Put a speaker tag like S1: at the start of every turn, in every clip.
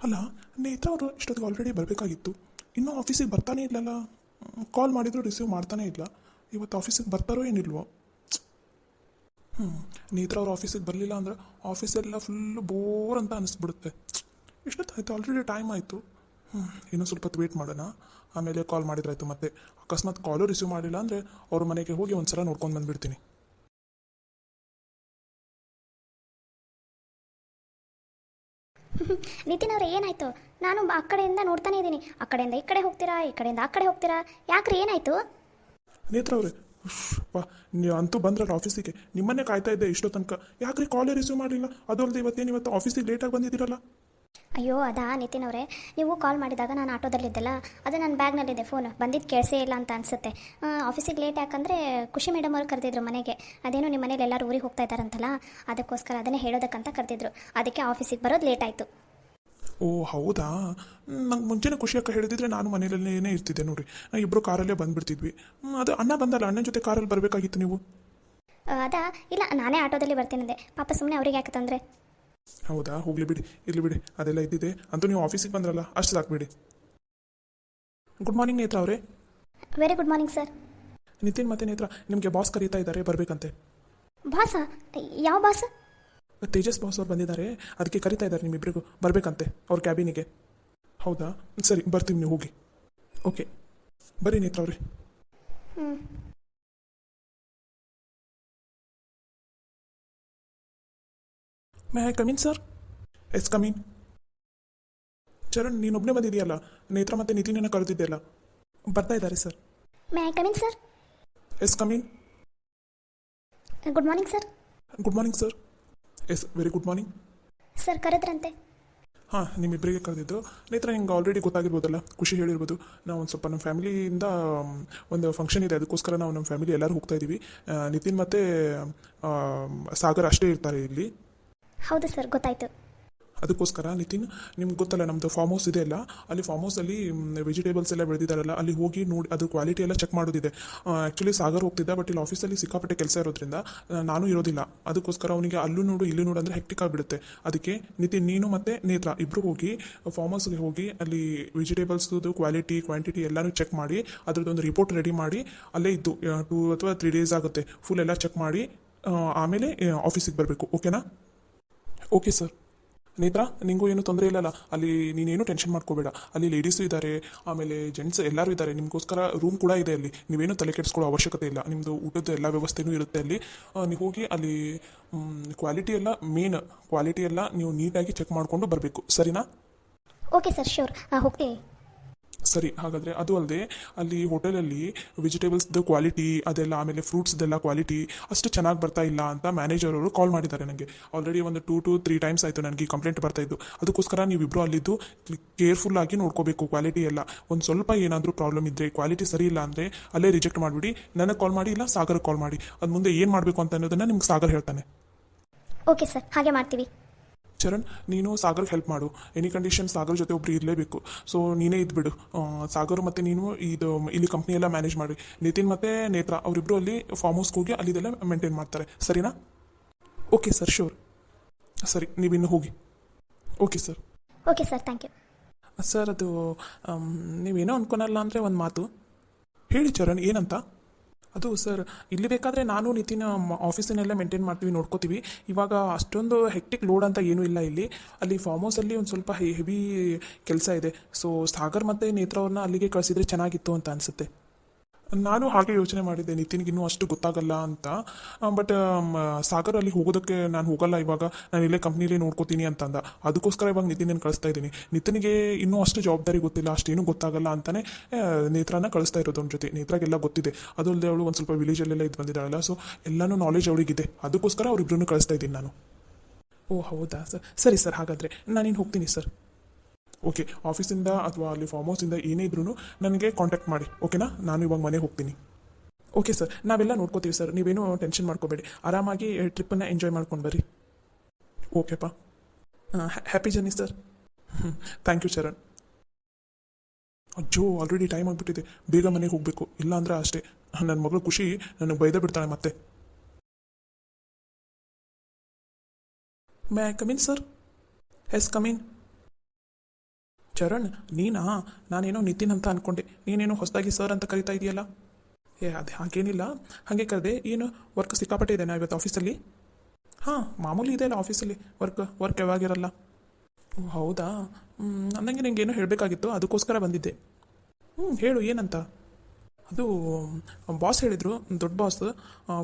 S1: ಅಲ್ಲ, ನೇತ್ರ ಅವರು ಇಷ್ಟೊತ್ತಿಗೆ ಆಲ್ರೆಡಿ ಬರಬೇಕಾಗಿತ್ತು. ಇನ್ನೂ ಆಫೀಸಿಗೆ ಬರ್ತಾನೇ ಇಲ್ಲಲ್ಲ. ಕಾಲ್ ಮಾಡಿದ್ರು ರಿಸೀವ್ ಮಾಡ್ತಾನೇ ಇಲ್ಲ. ಇವತ್ತು ಆಫೀಸಿಗೆ ಬರ್ತಾರೋ ಏನಿಲ್ವೋ. ಹ್ಞೂ ನೇತ್ರ ಅವ್ರು ಆಫೀಸಿಗೆ ಬರಲಿಲ್ಲ ಅಂದ್ರೆ ಆಫೀಸೆಲ್ಲ ಫುಲ್ಲು ಬೋರ್ ಅಂತ ಅನಿಸ್ಬಿಡುತ್ತೆ. ಎಷ್ಟೊತ್ತಾಯಿತು, ಆಲ್ರೆಡಿ ಟೈಮ್ ಆಯಿತು. ಇನ್ನೂ ಸ್ವಲ್ಪ ಹೊತ್ತು ವೇಟ್ ಮಾಡೋಣ, ಆಮೇಲೆ ಕಾಲ್ ಮಾಡಿದ್ರಾಯ್ತು. ಮತ್ತೆ ಅಕಸ್ಮಾತ್ ಕಾಲು ರಿಸೀವ್ ಮಾಡಿಲ್ಲ ಅಂದರೆ ಅವ್ರ ಮನೆಗೆ ಹೋಗಿ ಒಂದು ಸಲ ನೋಡ್ಕೊಂಡು ಬಂದುಬಿಡ್ತೀನಿ.
S2: ನಿತಿನ್ ಅವ್ರೆ ಏನಾಯ್ತು? ನಾನು ಆ ಕಡೆಯಿಂದ ನೋಡ್ತಾನೆ ಇದ್ದೀನಿ, ಆ ಕಡೆಯಿಂದ ಈ ಕಡೆ ಹೋಗ್ತೀರಾ, ಈ ಕಡೆಯಿಂದ ಆ ಕಡೆ ಹೋಗ್ತೀರಾ, ಯಾಕ್ರಿ ಏನಾಯ್ತು?
S1: ನೇತ್ರ ಅವರೇ, ವಾ, ನೀವು ಅಂತೂ ಬಂದ್ರಲ್ಲ ಆಫೀಸಿಗೆ. ನಿಮ್ಮನ್ನೇ ಕಾಯ್ತಾ ಇದ್ದೆ ಇಷ್ಟೋ ತನಕ. ಯಾಕ್ರಿ ಕಾಲೇ ರಿಸೀವ್ ಮಾಡಲಿಲ್ಲ? ಅದು ಅಲ್ಲದೆ ಇವತ್ತು ಆಫೀಸಿಗೆ ಲೇಟಾಗಿ ಬಂದಿದ್ದೀರಲ್ಲ.
S2: ಅಯ್ಯೋ ಅದಾ ನಿತಿನ್ ಅವರೇ, ನೀವು ಕಾಲ್ ಮಾಡಿದಾಗ ನಾನು ಆಟೋದಲ್ಲಿದ್ದೆಲ್ಲ, ಅದು ನನ್ನ ಬ್ಯಾಗ್ನಲ್ಲಿದೆ ಫೋನ್, ಬಂದಿದ್ದು ಕೇಳಿಸೇ ಇಲ್ಲ ಅಂತ ಅನಿಸುತ್ತೆ. ಆಫೀಸಿಗೆ ಲೇಟ್ ಯಾಕಂದರೆ ಖುಷಿ ಮೇಡಮ್ ಅವ್ರು ಕರೆದಿದ್ರು ಮನೆಗೆ. ಅದೇನೋ ನಿಮ್ಮ ಮನೇಲಿ ಎಲ್ಲರೂ ಊರಿಗೆ ಹೋಗ್ತಾ ಇದ್ದಾರಂತಲ್ಲ, ಅದಕ್ಕೋಸ್ಕರ ಅದನ್ನೇ ಹೇಳೋದಕ್ಕಂತ ಕರೆದಿದ್ರು. ಅದಕ್ಕೆ ಆಫೀಸಿಗೆ ಬರೋದು ಲೇಟ್ ಆಯಿತು.
S1: ಓ ಹೌದಾ. ನಂಗೆ ಮುಂಚೆನೇ ಖುಷಿ ಅಕ್ಕ ಹೇಳಿದ್ರೆ ನಾನು ಮನೇಲೇ ಇರ್ತಿದ್ದೆ ನೋಡಿ. ಇಬ್ಬರು ಕಾರಲ್ಲೇ ಬಂದುಬಿಡ್ತಿದ್ವಿ. ಅದು ಅಣ್ಣ ಬಂದಲ್ಲ, ಅಣ್ಣನ ಜೊತೆ ಕಾರಲ್ಲಿ ಬರಬೇಕಾಗಿತ್ತು ನೀವು.
S2: ಅದಾ ಇಲ್ಲ, ನಾನೇ ಆಟೋದಲ್ಲಿ ಬರ್ತೀನಂದೆ. ಪಾಪ ಸುಮ್ಮನೆ ಅವ್ರಿಗೆ ಯಾಕೆ ತಂದರೆ.
S1: ಹೌದಾ, ಹೋಗ್ಲಿ ಬಿಡಿ, ಇರಲಿ ಬಿಡಿ, ಅದೆಲ್ಲ ಇದ್ದಿದೆ. ಅಂತೂ ನೀವು ಆಫೀಸಿಗೆ ಬಂದ್ರಲ್ಲ, ಅಷ್ಟು ಸಾಕು. ಗುಡ್ ಮಾರ್ನಿಂಗ್ ನೇತ್ರ ಅವರೇ.
S2: Very good morning sir.
S1: Nitin ಮತ್ತೆ ನೇತ್ರ ನಿಮಗೆ ಬಾಸ್ ಕರೀತಾ ಇದ್ದಾರೆ, ಬರಬೇಕಂತೆ.
S2: ಬಾಸ? ಯಾವ ಬಾಸ?
S1: ತೇಜಸ್ ಬಾಸ್ ಅವ್ರು ಬಂದಿದ್ದಾರೆ, ಅದಕ್ಕೆ ಕರಿತಾ ಇದ್ದಾರೆ ನಿಮ್ಮಿಬ್ಬರಿಗೂ ಬರಬೇಕಂತೆ ಅವ್ರ ಕ್ಯಾಬಿನಿಗೆ. ಹೌದಾ, ಸರಿ ಬರ್ತೀವಿ, ನೀವು ಹೋಗಿ. ಓಕೆ, ಬರ್ರಿ ನೇತ್ರ ಅವ್ರಿ.
S2: ಹ್ಞೂ.
S1: May I come in sir? Yes come in. Charan, ನೀನೊಬ್ಬನೇ ಬಂದಿದೆಯಲ್ಲ, ನೇತ್ರ ಮತ್ತೆ ನಿತಿನನ್ನ ಕರೆದಿದ್ದೆಲ್ಲ. ಬರ್ತಾ ಇದ್ದಾರೆ sir.
S2: May I come in sir?
S1: Yes come in.
S2: Good morning sir.
S1: Good morning sir. Yes very good morning.
S2: Sir ಕರೆದ್ರಂತೆ.
S1: ಹಾಂ, ನಿಮ್ಮಿಬ್ಬರಿಗೆ ಕರೆದಿದ್ದು. ನೇತ್ರ ನಿಂಗೆ ಆಲ್ರೆಡಿ ಗೊತ್ತಾಗಿರ್ಬೋದಲ್ಲ, ಖುಷಿ ಹೇಳಿರ್ಬೋದು. ನಾವು ಒಂದು ಸ್ವಲ್ಪ ನಮ್ಮ ಫ್ಯಾಮಿಲಿಯಿಂದ ಒಂದು ಫಂಕ್ಷನ್ ಇದೆ, ಅದಕ್ಕೋಸ್ಕರ ನಾವು ನಮ್ಮ ಫ್ಯಾಮಿಲಿ ಎಲ್ಲರೂ ಹೋಗ್ತಾ ಇದ್ದೀವಿ. ನಿತಿನ್ ಮತ್ತು ಸಾಗರ್ ಅಷ್ಟೇ ಇರ್ತಾರೆ ಇಲ್ಲಿ.
S2: ಹೌದು ಸರ್, ಗೊತ್ತಾಯಿತು.
S1: ಅದಕ್ಕೋಸ್ಕರ ನಿತಿನ್, ನಿಮ್ಗೆ ಗೊತ್ತಲ್ಲ ನಮ್ಮದು ಫಾರ್ಮ್ ಹೌಸ್ ಇದೆ ಅಲ್ಲ, ಅಲ್ಲಿ ಫಾರ್ಮ್ ಹೌಸಲ್ಲಿ ವೆಜಿಟೇಬಲ್ಸ್ ಎಲ್ಲ ಬೆಳೆದಿದ್ದಾರಲ್ಲ, ಅಲ್ಲಿ ಹೋಗಿ ನೋಡಿ ಅದು ಕ್ವಾಲಿಟಿ ಎಲ್ಲ ಚೆಕ್ ಮಾಡೋದಿದೆ. ಆ್ಯಕ್ಚುಲಿ ಸಾಗರ್ ಹೋಗ್ತಿದ್ದ, ಬಟ್ ಇಲ್ಲಿ ಆಫೀಸಲ್ಲಿ ಸಿಕ್ಕಾಪಟ್ಟೆ ಕೆಲಸ ಇರೋದ್ರಿಂದ ನಾನು ಇರೋದಿಲ್ಲ. ಅದಕ್ಕೋಸ್ಕರ ಅವನಿಗೆ ಅಲ್ಲೂ ನೋಡು ಇಲ್ಲಿ ನೋಡು ಅಂದರೆ ಹೆಕ್ಟಿಕ್ ಆಗಿಬಿಡುತ್ತೆ. ಅದಕ್ಕೆ ನಿತಿನ್, ನೀನು ಮತ್ತು ನೇತ್ರ ಇಬ್ಬರು ಹೋಗಿ ಫಾರ್ಮ್ ಹೌಸ್ಗೆ ಹೋಗಿ ಅಲ್ಲಿ ವೆಜಿಟೇಬಲ್ಸ್ದು ಕ್ವಾಲಿಟಿ ಕ್ವಾಂಟಿಟಿ ಎಲ್ಲನೂ ಚೆಕ್ ಮಾಡಿ ಅದರದ್ದೊಂದು ರಿಪೋರ್ಟ್ ರೆಡಿ ಮಾಡಿ ಅಲ್ಲೇ ಇದ್ದು 2 ಅಥವಾ 3 ಡೇಸ್ ಆಗುತ್ತೆ, ಫುಲ್ ಎಲ್ಲ ಚೆಕ್ ಮಾಡಿ ಆಮೇಲೆ ಆಫೀಸಿಗೆ ಬರಬೇಕು. ಓಕೆನಾ? Okay sir. ನೇತ್ರ, ನಿಂಗೂ ಏನು ತೊಂದರೆ ಇಲ್ಲಲ್ಲ ಅಲ್ಲಿ, ನೀನೇನು ಟೆನ್ಷನ್ ಮಾಡ್ಕೋಬೇಡ. ಅಲ್ಲಿ ಲೇಡೀಸು ಇದ್ದಾರೆ, ಆಮೇಲೆ ಜೆಂಟ್ಸ್ ಎಲ್ಲರೂ ಇದ್ದಾರೆ. ನಿಮಗೋಸ್ಕರ ರೂಮ್ ಕೂಡ ಇದೆ ಅಲ್ಲಿ, ನೀವೇನು ತಲೆ ಕೆಡಿಸ್ಕೊಳ್ಳೋ ಅವಶ್ಯಕತೆ ಇಲ್ಲ. ನಿಮ್ಮದು ಊಟದ ಎಲ್ಲ ವ್ಯವಸ್ಥೆನೂ ಇರುತ್ತೆ ಅಲ್ಲಿ. ನೀವು ಹೋಗಿ ಅಲ್ಲಿ ಕ್ವಾಲಿಟಿ ಎಲ್ಲ, ಮೇನ್ ಕ್ವಾಲಿಟಿ ಎಲ್ಲ ನೀವು ನೀಟಾಗಿ ಚೆಕ್ ಮಾಡಿಕೊಂಡು ಬರಬೇಕು. ಸರಿನಾ?
S2: ಓಕೆ ಸರ್, ಶ್ಯೂರ್, ಹೋಗ್ತೀವಿ.
S1: ಸರಿ, ಹಾಗಾದರೆ ಅದು ಅಲ್ಲದೆ ಅಲ್ಲಿ ಹೋಟೆಲಲ್ಲಿ ವೆಜಿಟೇಬಲ್ಸ್ದು ಕ್ವಾಲಿಟಿ ಅದೆಲ್ಲ, ಆಮೇಲೆ ಫ್ರೂಟ್ಸ್ದೆಲ್ಲ ಕ್ವಾಲಿಟಿ ಅಷ್ಟು ಚೆನ್ನಾಗಿ ಬರ್ತಾ ಇಲ್ಲ ಅಂತ ಮ್ಯಾನೇಜರ್ ಅವರು ಕಾಲ್ ಮಾಡಿದ್ದಾರೆ ನನಗೆ. ಆಲ್ರೆಡಿ ಒಂದು 2 to 3 ಟೈಮ್ಸ್ ಆಯಿತು ನನಗೆ ಕಂಪ್ಲೇಂಟ್ ಬರ್ತಾ ಇದ್ದು. ಅದಕ್ಕೋಸ್ಕರ ನೀವಿಬ್ಬರು ಅಲ್ಲಿದ್ದು ಕೇರ್ಫುಲ್ಲಾಗಿ ನೋಡ್ಕೋಬೇಕು ಕ್ವಾಲಿಟಿ ಎಲ್ಲ. ಒಂದು ಸ್ವಲ್ಪ ಏನಾದರೂ ಪ್ರಾಬ್ಲಮ್ ಇದ್ದರೆ, ಕ್ವಾಲಿಟಿ ಸರಿ ಇಲ್ಲ ಅಂದರೆ ಅಲ್ಲೇ ರಿಜೆಕ್ಟ್ ಮಾಡಿಬಿಡಿ. ನನಗೆ ಕಾಲ್ ಮಾಡಿ, ಇಲ್ಲ ಸಾಗರ್ಗೆ ಕಾಲ್ ಮಾಡಿ. ಅದು ಮುಂದೆ ಏನು ಮಾಡಬೇಕು ಅಂತ ಅನ್ನೋದನ್ನು ನಿಮ್ಗೆ ಸಾಗರ್ ಹೇಳ್ತಾನೆ.
S2: ಓಕೆ ಸರ್, ಹಾಗೆ ಮಾಡ್ತೀವಿ.
S1: ಚರಣ್, ನೀನು ಸಾಗರ್ಗೆ ಹೆಲ್ಪ್ ಮಾಡು. ಎನಿ ಕಂಡೀಷನ್ ಸಾಗರ್ ಜೊತೆ ಒಬ್ರು ಇರಲೇಬೇಕು. ಸೊ ನೀನೇ ಇದ್ಬಿಡು. ಸಾಗರ್ ಮತ್ತು ನೀನು ಇಲ್ಲಿ ಕಂಪ್ನಿ ಎಲ್ಲ ಮ್ಯಾನೇಜ್ ಮಾಡಿ. ನಿತಿನ್ ಮತ್ತು ನೇತ್ರ ಅವರಿಬ್ಬರು ಅಲ್ಲಿ ಫಾರ್ಮ್ ಹೌಸ್ಗೆ ಹೋಗಿ ಅಲ್ಲಿದೆಲ್ಲ ಮೇಂಟೈನ್ ಮಾಡ್ತಾರೆ. ಸರಿನಾ? Okay sir, sure. ಸರಿ, ನೀವಿನ್ನು ಹೋಗಿ. Okay sir.
S2: Okay sir, thank you.
S1: Sir, ಅದು ನೀವೇನೋ ಅನ್ಕೊನಲ್ಲ ಅಂದರೆ ಒಂದು ಮಾತು ಹೇಳಿ ಚರಣ್, ಏನಂತ? ಅದು ಸರ್, ಇಲ್ಲಿ ಬೇಕಾದರೆ ನಾನು ನಿತಿನ್ ಆಫೀಸನ್ನೆಲ್ಲ ಮೇಂಟೈನ್ ಮಾಡ್ತೀವಿ, ನೋಡ್ಕೋತೀವಿ. ಇವಾಗ ಅಷ್ಟೊಂದು ಹೆಕ್ಟಿಕ್ ಲೋಡ್ ಅಂತ ಏನೂ ಇಲ್ಲ ಇಲ್ಲಿ. ಅಲ್ಲಿ ಫಾರ್ಮ್ ಹೌಸಲ್ಲಿ ಒಂದು ಸ್ವಲ್ಪ ಹೆವಿ ಕೆಲಸ ಇದೆ. ಸೊ ಸಾಗರ್ ಮತ್ತು ನೇತ್ರ ಅವ್ರನ್ನ ಅಲ್ಲಿಗೆ ಕಳಿಸಿದ್ರೆ ಚೆನ್ನಾಗಿತ್ತು ಅಂತ ಅನಿಸುತ್ತೆ. ನಾನು ಹಾಗೆ ಯೋಚನೆ ಮಾಡಿದ್ದೆ, ನಿತಿನ್ಗೆ ಇನ್ನೂ ಅಷ್ಟು ಗೊತ್ತಾಗಲ್ಲ ಅಂತ. ಬಟ್ ಸಾಗರ್ ಅಲ್ಲಿ ಹೋಗೋದಕ್ಕೆ ನಾನು ಹೋಗಲ್ಲ ಇವಾಗ, ನಾನು ಇಲ್ಲೇ ಕಂಪ್ನಿಲೇ ನೋಡ್ಕೋತೀನಿ ಅಂತಂದ. ಅದಕ್ಕೋಸ್ಕರ ಇವಾಗ ನಿತಿನನ್ನು ಕಳಿಸ್ತಾ ಇದ್ದೀನಿ. ನಿತಿನ್ಗೆ ಇನ್ನೂ ಅಷ್ಟು ಜವಾಬ್ದಾರಿ ಗೊತ್ತಿಲ್ಲ, ಅಷ್ಟೇನು ಗೊತ್ತಾಗಲ್ಲ ಅಂತಲೇ ನೇತ್ರನ ಕಳಿಸ್ತಾ ಇರೋದು ಅವ್ನ ಜೊತೆ. ನೇತ್ರಾಗೆಲ್ಲ ಗೊತ್ತಿದೆ. ಅದು ಅಲ್ಲದೆ ಅವಳು ಒಂದು ಸ್ವಲ್ಪ ವಿಲೇಜಲ್ಲೆಲ್ಲ ಇದು ಬಂದಿದ್ದಾಳಲ್ಲ, ಸೊ ಎಲ್ಲನೂ ನಾಲೆಜ್ ಅವಳಿಗಿದೆ. ಅದಕ್ಕೋಸ್ಕರ ಅವರಿಬ್ಬರನ್ನು ಕಳಿಸ್ತಾ ಇದ್ದೀನಿ ನಾನು. ಓ ಹೌದಾ ಸರ್, ಸರಿ ಸರ್, ಹಾಗಾದರೆ ನಾನಿನ್ನು ಹೋಗ್ತೀನಿ ಸರ್. ಓಕೆ, ಆಫೀಸಿಂದ ಅಥವಾ ಅಲ್ಲಿ ಫಾರ್ಮ್ ಹೌಸಿಂದ ಏನೇ ಇದ್ರೂ ನನಗೆ ಕಾಂಟ್ಯಾಕ್ಟ್ ಮಾಡಿ. ಓಕೆನಾ? ನಾನು ಇವಾಗ ಮನೆಗೆ ಹೋಗ್ತೀನಿ. ಓಕೆ ಸರ್, ನಾವೆಲ್ಲ ನೋಡ್ಕೋತೀವಿ ಸರ್, ನೀವೇನು ಟೆನ್ಷನ್ ಮಾಡ್ಕೋಬೇಡಿ. ಆರಾಮಾಗಿ ಟ್ರಿಪ್ಪನ್ನು ಎಂಜಾಯ್ ಮಾಡ್ಕೊಂಡು ಬರ್ರಿ. ಓಕೆಪ್ಪ, happy journey sir. Thank you Charan. ಅಜ್ಜೋ, ಆಲ್ರೆಡಿ ಟೈಮ್ ಆಗಿಬಿಟ್ಟಿದೆ, ಬೇಗ ಮನೆಗೆ ಹೋಗಬೇಕು. ಇಲ್ಲ ಅಂದ್ರೆ ಅಷ್ಟೇ, ನನ್ನ ಮಗಳು ಖುಷಿ ನನಗೆ ಬೈದ ಬಿಡ್ತಾಳೆ ಮತ್ತೆ. May I come in sir? Yes come in. Charan ನೀನಾ? ನಾನೇನೋ ನಿತಿನ್ ಅಂತ ಅಂದ್ಕೊಂಡೆ, ನೀನೇನೋ ಹೊಸದಾಗಿ ಸರ್ ಅಂತ ಕರಿತಾ ಇದೆಯಲ್ಲ. ಅದೇ ಹಾಗೇನಿಲ್ಲ, ಹಾಗೆ ಕರೆದೆ. ಏನು ವರ್ಕ್ ಸಿಕ್ಕಾಪಟ್ಟೆ ಇದೆನಾ ಇವತ್ತು ಆಫೀಸಲ್ಲಿ? ಹಾಂ, ಮಾಮೂಲಿ ಇದೆ ಅಲ್ಲ ಆಫೀಸಲ್ಲಿ ವರ್ಕ್ ಯಾವಾಗಿರಲ್ಲ. ಓ ಹೌದಾ. ಅಂದಂಗೆ ನಿಂಗೆ ಏನೋ ಹೇಳಬೇಕಾಗಿತ್ತು, ಅದಕ್ಕೋಸ್ಕರ ಬಂದಿದ್ದೆ. ಹೇಳು ಏನಂತ. ಅದು ಬಾಸ್ ಹೇಳಿದರು, ದೊಡ್ಡ ಬಾಸ್,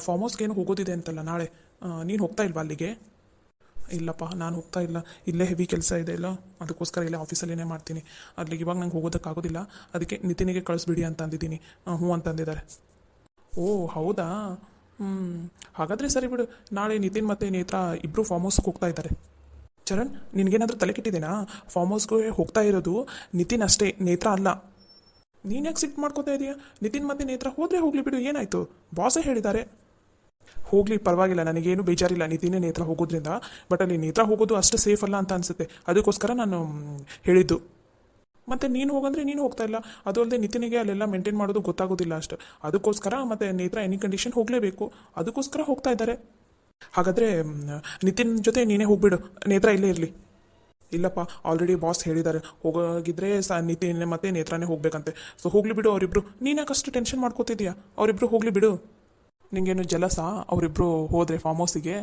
S1: ಫಾರ್ಮ್ ಹೌಸ್ಗೇನು ಹೋಗೋದಿದೆ ಅಂತಲ್ಲ ನಾಳೆ. ನೀನು ಹೋಗ್ತಾ ಇಲ್ವಾ ಅಲ್ಲಿಗೆ? ಇಲ್ಲಪ್ಪ, ನಾನು ಹೋಗ್ತಾ ಇಲ್ಲ, ಇಲ್ಲೇ ಹೆವಿ ಕೆಲಸ ಇದೆ ಇಲ್ಲ, ಅದಕ್ಕೋಸ್ಕರ ಇಲ್ಲೇ ಆಫೀಸಲ್ಲೇ ಮಾಡ್ತೀನಿ. ಅಲ್ಲಿಗೆ ಇವಾಗ ನಂಗೆ ಹೋಗೋದಕ್ಕಾಗೋದಿಲ್ಲ, ಅದಕ್ಕೆ ನಿತಿನಿಗೆ ಕಳಿಸ್ಬಿಡಿ ಅಂತ ಅಂದಿದ್ದೀನಿ. ಹ್ಞೂ ಅಂತಂದಿದ್ದಾರೆ. ಓ ಹೌದಾ. ಹಾಗಾದರೆ ಸರಿ ಬಿಡು, ನಾಳೆ ನಿತಿನ್ ಮತ್ತು ನೇತ್ರ ಇಬ್ಬರು ಫಾರ್ಮ್ ಹೌಸ್ಗೆ ಹೋಗ್ತಾ ಇದ್ದಾರೆ. ಚರಣ್, ನಿನಗೇನಾದರೂ ತಲೆ ಕೆಟ್ಟಿದ್ದೀನಾ? ಫಾರ್ಮ್ ಹೌಸ್ಗೆ ಹೋಗ್ತಾ ಇರೋದು ನಿತಿನ್ ಅಷ್ಟೇ, ನೇತ್ರ ಅಲ್ಲ. ನೀನು ಯಾಕೆ ಸಿಟ್ ಮಾಡ್ಕೋತಾ ಇದೀಯಾ? ನಿತಿನ್ ಮತ್ತು ನೇತ್ರ ಹೋದರೆ ಹೋಗಲಿ ಬಿಡು, ಏನಾಯಿತು? ಬಾಸೇ ಹೇಳಿದ್ದಾರೆ. ಹೋಗಲಿ ಪರವಾಗಿಲ್ಲ, ನನಗೇನು ಬೇಜಾರಿಲ್ಲ ನಿತಿನೇ ನೇತ್ರ ಹೋಗೋದ್ರಿಂದ. ಬಟ್ ಅಲ್ಲಿ ನೇತ್ರ ಹೋಗೋದು ಅಷ್ಟು ಸೇಫ್ ಅಲ್ಲ ಅಂತ ಅನಿಸುತ್ತೆ, ಅದಕ್ಕೋಸ್ಕರ ನಾನು ಹೇಳಿದ್ದು. ಮತ್ತು ನೀನು ಹೋಗಂದ್ರೆ ನೀನು ಹೋಗ್ತಾ ಇಲ್ಲ, ಅದು ಅಲ್ಲದೆ ನಿತಿನಿಗೆ ಅಲ್ಲೆಲ್ಲ ಮೇಂಟೈನ್ ಮಾಡೋದು ಗೊತ್ತಾಗೋದಿಲ್ಲ ಅಷ್ಟು, ಅದಕ್ಕೋಸ್ಕರ ಮತ್ತು ನೇತ್ರ ಎನಿ ಕಂಡೀಷನ್ ಹೋಗಲೇಬೇಕು, ಅದಕ್ಕೋಸ್ಕರ ಹೋಗ್ತಾ ಇದ್ದಾರೆ. ಹಾಗಾದರೆ ನಿತಿನ್ ಜೊತೆ ನೀನೇ ಹೋಗ್ಬಿಡು, ನೇತ್ರ ಇಲ್ಲೇ ಇರಲಿ. ಇಲ್ಲಪ್ಪ, ಆಲ್ರೆಡಿ ಬಾಸ್ ಹೇಳಿದ್ದಾರೆ, ಹೋಗೋಗಿದ್ರೆ ನಿತಿನ್ ಮತ್ತು ನೇತ್ರನೇ ಹೋಗ್ಬೇಕಂತೆ. ಸೊ ಹೋಗಲಿ ಬಿಡು ಅವರಿಬ್ರು, ನೀನು ಯಾಕಷ್ಟು ಟೆನ್ಷನ್ ಮಾಡ್ಕೋತಿದ್ಯಾ? ಅವರಿಬ್ರು ಹೋಗಲಿ ಬಿಡು. ನಿಂಗೇನು ಜಲಸಾ ಅವರಿಬ್ರು ಹೋದರೆ ಫಾರ್ಮ್ ಹೌಸಿಗೆ?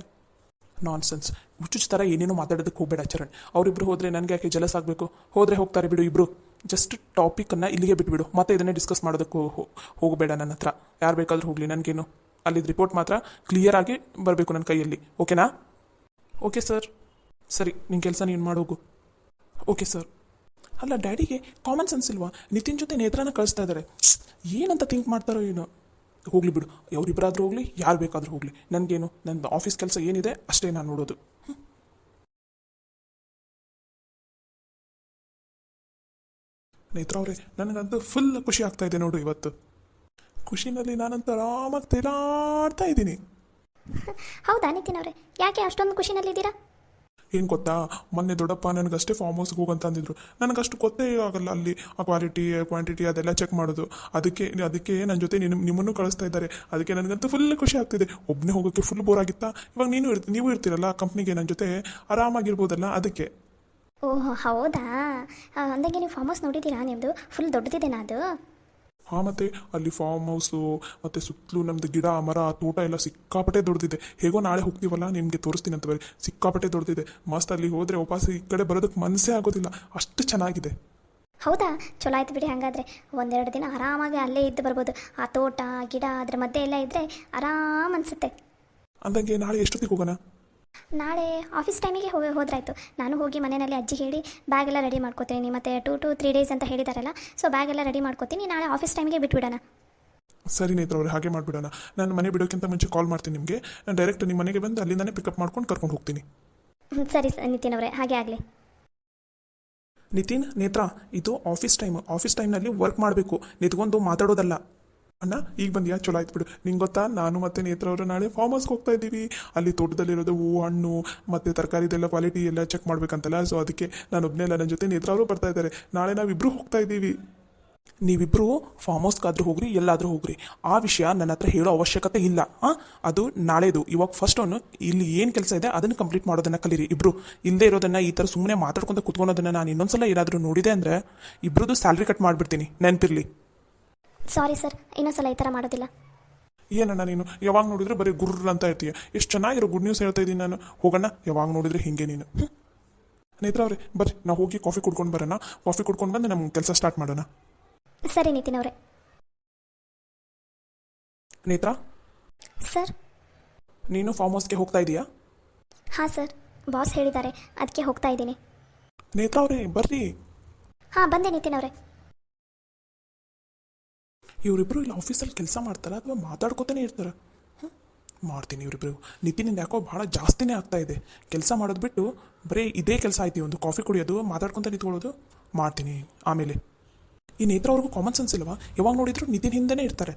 S1: ನಾನ್ಸೆನ್ಸ್, ಹುಚ್ಚುಚ್ಚು ಥರ ಏನೇನೋ ಮಾತಾಡೋದಕ್ಕೆ ಹೋಗಬೇಡ ಚರಣ್. ಅವರಿಬ್ರು ಹೋದರೆ ನನಗೆ ಯಾಕೆ ಜಲಸ್ ಆಗಬೇಕು? ಹೋದರೆ ಹೋಗ್ತಾರೆ ಬಿಡು ಇಬ್ಬರು. ಜಸ್ಟ್ ಟಾಪಿಕನ್ನು ಇಲ್ಲಿಗೆ ಬಿಟ್ಬಿಡು, ಮತ್ತೆ ಇದನ್ನೇ ಡಿಸ್ಕಸ್ ಮಾಡೋದಕ್ಕೂ ಹೋಗಬೇಡ ನನ್ನ ಹತ್ರ. ಯಾರು ಬೇಕಾದರೂ ಹೋಗಲಿ, ನನಗೇನು. ಅಲ್ಲಿದ್ದು ರಿಪೋರ್ಟ್ ಮಾತ್ರ ಕ್ಲಿಯರ್ ಆಗಿ ಬರಬೇಕು ನನ್ನ ಕೈಯಲ್ಲಿ, ಓಕೆನಾ? Okay sir. ಸರಿ, ನಿನ್ನ ಕೆಲಸ ನೀನು ಮಾಡೋಗು. Okay sir. ಅಲ್ಲ, ಡ್ಯಾಡಿಗೆ ಕಾಮನ್ ಸೆನ್ಸ್ ಇಲ್ವಾ? ನಿತಿನ್ ಜೊತೆ ನೇತ್ರನ ಕಳಿಸ್ತಾ ಇದ್ದಾರೆ, ಏನಂತ ಥಿಂಕ್ ಮಾಡ್ತಾರೋ ಏನೋ. ಹೋಗಲಿ ಬಿಡು, ಅವರಿಬ್ಬರಾದ್ರೂ ಹೋಗಲಿ, ಯಾರು ಬೇಕಾದರೂ ಹೋಗಲಿ, ನನಗೇನು, ನನ್ನ ಆಫೀಸ್ ಕೆಲಸ ಏನಿದೆ ಅಷ್ಟೇ ನಾನು ನೋಡೋದು. ನೇತ್ರ ಅವರೇ, ನನಗಂತೂ ಫುಲ್ ಖುಷಿ ಆಗ್ತಾ ಇದೆ ನೋಡು ಇವತ್ತು. ಖುಷಿನಲ್ಲಿ ನಾನಂತೂ ಆರಾಮಾಗಿ ತೇಲಾಡ್ತಾ ಇದ್ದೀನಿ.
S2: ಹೌದಾ ನಿತಿನ್ ಅವರೇ, ಯಾಕೆ ಅಷ್ಟೊಂದು ಖುಷಿನಲ್ಲಿದ್ದೀರಾ?
S1: ಏನು ಗೊತ್ತಾ, ಮೊನ್ನೆ ದೊಡ್ಡಪ್ಪ ನನಗಷ್ಟೇ ಫಾರ್ಮ್ ಹೌಸ್ಗೆ ಹೋಗಂತ ಅಂದಿದ್ರು. ನನಗಷ್ಟು ಗೊತ್ತೇ ಆಗಲ್ಲ ಅಲ್ಲಿ ಆ ಕ್ವಾಂಟಿಟಿ ಅದೆಲ್ಲ ಚೆಕ್ ಮಾಡೋದು. ಅದಕ್ಕೆ ನನ್ನ ಜೊತೆ ನಿಮ್ಮನ್ನು ಕಳಿಸ್ತಾ ಇದ್ದಾರೆ. ಅದಕ್ಕೆ ನನಗಂತೂ ಫುಲ್ ಖುಷಿ ಆಗ್ತಿದೆ. ಒಬ್ಬನೇ ಹೋಗೋಕ್ಕೆ ಫುಲ್ ಬೋರ್ ಆಗಿತ್ತಾ? ಇವಾಗ ನೀವು ಇರ್ತೀರಲ್ಲ ಕಂಪ್ನಿಗೆ, ನನ್ನ ಜೊತೆ ಆರಾಮಾಗಿರ್ಬೋದಲ್ಲ, ಅದಕ್ಕೆ.
S2: ಓಹ್ ಹೌದಾ. ಅಂದಾಗೆ ನೀವು ಫಾರ್ಮ್ ಹೌಸ್ ನೋಡಿದ್ದೀರಾ? ನಿಮ್ಮದು ಫುಲ್ ದೊಡ್ಡದಿದೆನಾ ಅದು?
S1: ಹಾಂ, ಮತ್ತು ಅಲ್ಲಿ ಫಾರ್ಮ್ ಹೌಸು ಮತ್ತು ಸುತ್ತಲೂ ನಮ್ಮದು ಗಿಡ ಮರ ತೋಟ ಎಲ್ಲ ಸಿಕ್ಕಾಪಟ್ಟೆ ದೊಡ್ಡದಿದೆ. ಹೇಗೋ ನಾಳೆ ಹೋಗ್ತೀವಲ್ಲ, ನಿಮಗೆ ತೋರಿಸ್ತೀನಿ ಅಂತ ಬರೀ. ಸಿಕ್ಕಾಪಟ್ಟೆ ದೊಡ್ಡದಿದೆ, ಮಸ್ತ್. ಅಲ್ಲಿ ಹೋದರೆ ವಾಪಸ್ ಈ ಕಡೆ ಬರೋದಕ್ಕೆ ಮನಸ್ಸೇ ಆಗೋದಿಲ್ಲ, ಅಷ್ಟು ಚೆನ್ನಾಗಿದೆ.
S2: ಹೌದಾ, ಚಲೋ ಆಯ್ತು ಬಿಡಿ. ಹಾಗಾದರೆ ಒಂದೆರಡು ದಿನ ಆರಾಮಾಗಿ ಅಲ್ಲೇ ಇದ್ದು ಬರ್ಬೋದು. ಆ ತೋಟ ಗಿಡ ಅದ್ರ ಮಧ್ಯೆ ಎಲ್ಲ ಇದ್ದರೆ ಆರಾಮ್ ಅನಿಸುತ್ತೆ.
S1: ಅಂದಂಗೆ ನಾಳೆ ಎಷ್ಟೊತ್ತಿಗೆ ಹೋಗೋಣ?
S2: ನಾಳೆ ಆಫೀಸ್ ಟೈಮಿಗೆ ಹೋದ್ರಾಯ್ತು. ನಾನು ಹೋಗಿ ಮನೆಯಲ್ಲಿ ಅಜ್ಜಿ ಹೇಳಿ ಬ್ಯಾಗ್ ಎಲ್ಲ ರೆಡಿ ಮಾಡ್ಕೋತೀನಿ. ಮತ್ತು 2 to 3 days ಅಂತ ಹೇಳಿದಾರಲ್ಲ, ಸೊ ಬ್ಯಾಗ್ ಎಲ್ಲ ರೆಡಿ ಮಾಡ್ಕೋತೀನಿ. ನಾಳೆ ಆಫೀಸ್ ಟೈಮಿಗೆ ಬಿಟ್ಬಿಡೋಣ.
S1: ಸರಿ ನೇತ್ರ ಅವ್ರೆ, ಹಾಗೆ ಮಾಡಿಬಿಡೋಣ. ನಾನು ಮನೆ ಬಿಡೋಕ್ಕಿಂತ ಮುಂಚೆ ಕಾಲ್ ಮಾಡ್ತೀನಿ ನಿಮಗೆ. ನಾನು ಡೈರೆಕ್ಟ್ ನಿಮ್ಮ ಮನೆಗೆ ಬಂದು ಅಲ್ಲಿಂದನೇ ಪಿಕಪ್ ಮಾಡ್ಕೊಂಡು ಕರ್ಕೊಂಡು ಹೋಗ್ತೀನಿ.
S2: ಸರಿ ನಿತಿನ್ ಅವರೇ, ಹಾಗೆ ಆಗಲಿ.
S1: ನಿತಿನ್, ನೇತ್ರ, ಇದು ಆಫೀಸ್ ಟೈಮ್ನಲ್ಲಿ ವರ್ಕ್ ಮಾಡಬೇಕು, ನಿಂತ್ಕೊಂಡು ಮಾತಾಡೋದಲ್ಲ. ಅಣ್ಣ ಈಗ ಬಂದಿಯಾ? ಚಲೋ ಆಯ್ತು ಬಿಡು. ನಿಂಗೆ ಗೊತ್ತಾ, ನಾನು ಮತ್ತು ನೇತ್ರ ಅವರು ನಾಳೆ ಫಾರ್ಮ್ ಹೌಸ್ಗೆ ಹೋಗ್ತಾ ಇದ್ದೀವಿ. ಅಲ್ಲಿ ತೋಟದಲ್ಲಿರೋದು ಹೂವು ಹಣ್ಣು ಮತ್ತು ತರಕಾರಿದೆಲ್ಲ ಕ್ವಾಲಿಟಿ ಎಲ್ಲ ಚೆಕ್ ಮಾಡ್ಬೇಕಂತಲ್ಲ, ಸೊ ಅದಕ್ಕೆ ನಾನು ಒಬ್ಬನೇ ಅಲ್ಲ, ನನ್ನ ಜೊತೆ ನೇತ್ರ ಅವರು ಬರ್ತಾ ಇದ್ದಾರೆ. ನಾಳೆ ನಾವಿಬ್ಬರು ಹೋಗ್ತಾ ಇದ್ದೀವಿ. ನೀವಿಬ್ಬರು ಫಾರ್ಮ್ ಹೌಸ್ಗಾದ್ರೂ ಹೋಗ್ರಿ, ಎಲ್ಲಾದರೂ ಹೋಗ್ರಿ, ಆ ವಿಷಯ ನನ್ನ ಹತ್ರ ಹೇಳೋ ಅವಶ್ಯಕತೆ ಇಲ್ಲ. ಅದು ನಾಳೆದು. ಇವಾಗ ಫಸ್ಟ್ ಇಲ್ಲಿ ಏನು ಕೆಲಸ ಇದೆ ಅದನ್ನು ಕಂಪ್ಲೀಟ್ ಮಾಡೋದನ್ನು ಕಲೀರಿ ಇಬ್ಬರು. ಇಲ್ಲದೆ ಇರೋದನ್ನು, ಈ ಥರ ಸುಮ್ಮನೆ ಮಾತಾಡ್ಕೊಂತ ಕುತ್ಕೊಳೋದನ್ನು ನಾನು ಇನ್ನೊಂದ್ಸಲ ಏನಾದರೂ ನೋಡಿದೆ ಅಂದರೆ ಇಬ್ಬರದು ಸ್ಯಾಲ್ರಿ ಕಟ್ ಮಾಡಿಬಿಡ್ತೀನಿ, ನೆನಪಿರಲಿ.
S2: ಸಾರಿ ಸರ್, ಇನ್ನೊಂದ್ಸಲ ಈ ಥರ ಮಾಡೋದಿಲ್ಲ.
S1: ಏನಣ್ಣ ನೀನು ಯಾವಾಗ ನೋಡಿದ್ರೆ ಬರೀ ಗುರ್ರ ಅಂತ ಇರ್ತೀಯ? ಎಷ್ಟು ಚೆನ್ನಾಗಿರೋ ಗುಡ್ ನ್ಯೂಸ್ ಹೇಳ್ತಾ ಇದ್ದೀನಿ ನಾನು. ಹೋಗೋಣ, ಯಾವಾಗ ನೋಡಿದ್ರೆ ಹಿಂಗೆ ನೀನು. ನೇತ್ರ ಅವ್ರೆ ಬರ್ರಿ, ನಾವು ಹೋಗಿ ಕಾಫಿ ಕುಡ್ಕೊಂಡು ಬರೋಣ. ಕಾಫಿ ಕುಡ್ಕೊಂಡು ಬಂದು ನಮ್ಮ ಕೆಲಸ ಸ್ಟಾರ್ಟ್ ಮಾಡೋಣ.
S2: ಸರಿ ನಿತಿನ್ ಅವರೇ.
S1: ನೇತ್ರ,
S2: ಸರ್.
S1: ನೀನು ಫಾರ್ಮ್ ಹೌಸ್ಗೆ ಹೋಗ್ತಾ ಇದೀಯಾ?
S2: ಹಾಂ ಸರ್, ಬಾಸ್ ಹೇಳಿದ್ದಾರೆ, ಅದಕ್ಕೆ ಹೋಗ್ತಾ ಇದ್ದೀನಿ.
S1: ನೇತ್ರ ಅವರೇ ಬರ್ರಿ.
S2: ಹಾಂ, ಬಂದೆ ನಿತಿನ್ ಅವರೇ.
S1: ಇವರಿಬ್ಬರು ಇಲ್ಲಿ ಆಫೀಸಲ್ಲಿ ಕೆಲಸ ಮಾಡ್ತಾರಾ ಅಥವಾ ಮಾತಾಡ್ಕೋತಾನೆ ಇರ್ತಾರ? ಮಾಡ್ತೀನಿ ಇವರಿಬ್ಬರು. ನಿತಿನಿಂದ ಯಾಕೋ ಭಾಳ ಜಾಸ್ತಿನೇ ಆಗ್ತಾ ಇದೆ. ಕೆಲಸ ಮಾಡೋದು ಬಿಟ್ಟು ಬರೀ ಇದೇ ಕೆಲಸ ಆಯ್ತು, ಒಂದು ಕಾಫಿ ಕುಡಿಯೋದು, ಮಾತಾಡ್ಕೊತ ನಿಂತ್ಕೊಳ್ಳೋದು. ಮಾಡ್ತೀನಿ ಆಮೇಲೆ. ಈ ನೇತ್ರ ಅವ್ರಿಗೂ ಕಾಮನ್ ಸೆನ್ಸ್ ಇಲ್ವಾ? ಯಾವಾಗ ನೋಡಿದ್ರು ನಿತಿನ್ ಹಿಂದೆನೇ ಇರ್ತಾರೆ.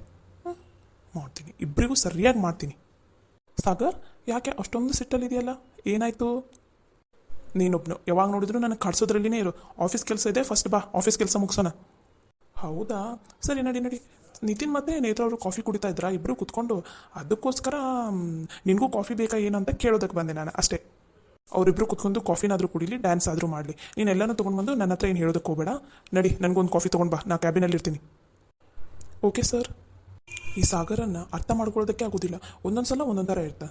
S1: ಮಾಡ್ತೀನಿ, ಇಬ್ಬರಿಗೂ ಸರಿಯಾಗಿ ಮಾಡ್ತೀನಿ. ಸಾಗರ್, ಯಾಕೆ ಅಷ್ಟೊಂದು ಸಿಟ್ಟಲ್ಲಿದೆಯಲ್ಲ, ಏನಾಯಿತು? ನೀನೊಬ್ನು ಯಾವಾಗ ನೋಡಿದ್ರು ನನಗೆ ಕಾಡ್ಸೋದ್ರಲ್ಲಿನೇ ಇರು. ಆಫೀಸ್ ಕೆಲಸ ಇದೆ, ಫಸ್ಟ್ ಬಾ, ಆಫೀಸ್ ಕೆಲಸ ಮುಗಿಸೋಣ. ಹೌದಾ, ಸರಿ, ನಡಿ. ನಿತಿನ್ ಮತ್ತು ನೇತ್ರ ಅವರು ಕಾಫಿ ಕುಡಿತಾ ಇದ್ರಾ ಇಬ್ಬರು ಕುತ್ಕೊಂಡು? ಅದಕ್ಕೋಸ್ಕರ ನಿನಗೂ ಕಾಫಿ ಬೇಕಾ ಏನು ಅಂತ ಕೇಳೋದಕ್ಕೆ ಬಂದೆ ನಾನು ಅಷ್ಟೇ. ಅವರಿಬ್ಬರು ಕುತ್ಕೊಂಡು ಕಾಫಿನಾದರೂ ಕುಡಿಲಿ, ಡ್ಯಾನ್ಸ್ ಆದರೂ ಮಾಡಲಿ. ನೀನು ಎಲ್ಲನೂ ತೊಗೊಂಡು ಬಂದು ನನ್ನ ಹತ್ರ ಏನು ಹೇಳೋದಕ್ಕೆ ಹೋಗಬೇಡ. ನಡಿ, ನನಗೊಂದು ಕಾಫಿ ತೊಗೊಂಡು ಬಾ, ನಾ ಕ್ಯಾಬಿನಲ್ಲಿ ಇರ್ತೀನಿ. Okay sir. ಈ ಸಾಗರನ್ನು ಅರ್ಥ ಮಾಡ್ಕೊಳ್ಳೋದಕ್ಕೆ ಆಗೋದಿಲ್ಲ, ಒಂದೊಂದು ಸಲ ಒಂದೊಂದು ಥರ ಇರ್ತಾ.